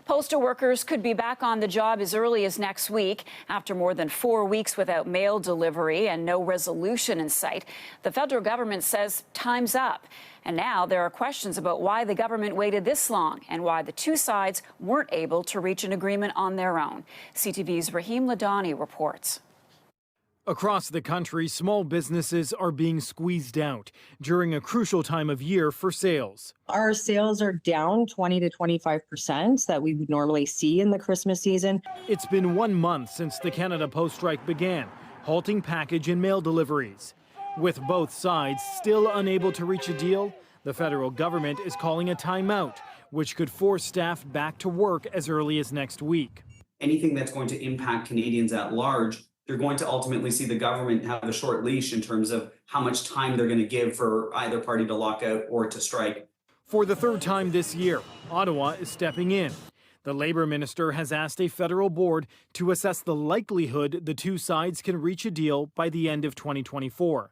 Postal workers could be back on the job as early as next week. After more than 4 weeks without mail delivery and no resolution in sight, the federal government says time's up. And now there are questions about why the government waited this long and why the two sides weren't able to reach an agreement on their own. CTV's Rahim Ladani reports. Across the country, small businesses are being squeezed out during a crucial time of year for sales. Our sales are down 20 to 25% that we would normally see in the Christmas season. It's been 1 month since the Canada Post strike began, halting package and mail deliveries. With both sides still unable to reach a deal, the federal government is calling a timeout, which could force staff back to work as early as next week. Anything that's going to impact Canadians at large, they're going to ultimately see the government have a short leash in terms of how much time they're going to give for either party to lock out or to strike. For the third time this year, Ottawa is stepping in. The Labour Minister has asked a federal board to assess the likelihood the two sides can reach a deal by the end of 2024.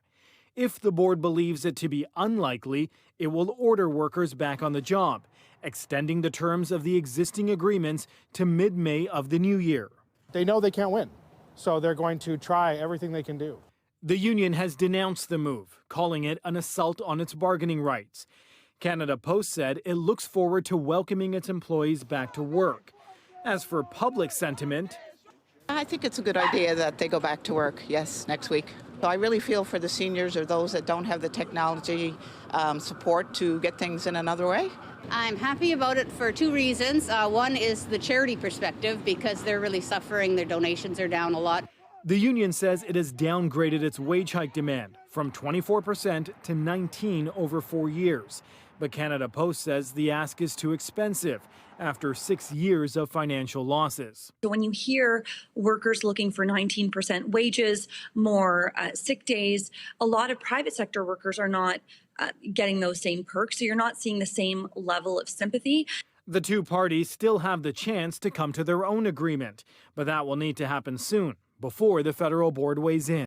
If the board believes it to be unlikely, it will order workers back on the job, extending the terms of the existing agreements to mid-May of the new year. They know they can't win, so they're going to try everything they can do. The union has denounced the move, calling it an assault on its bargaining rights. Canada Post said it looks forward to welcoming its employees back to work. As for public sentiment, I think it's a good idea that they go back to work, yes, next week. So I really feel for the seniors or those that don't have the technology support to get things in another way. I'm happy about it for two reasons. One is the charity perspective, because they're really suffering. Their donations are down a lot. the union says it has downgraded its wage hike demand from 24% to 19% over 4 years. But Canada Post says the ask is too expensive after 6 years of financial losses. When you hear workers looking for 19% wages, more sick days, a lot of private sector workers are not getting those same perks, so you're not seeing the same level of sympathy. The two parties still have the chance to come to their own agreement, but that will need to happen soon, before the federal board weighs in.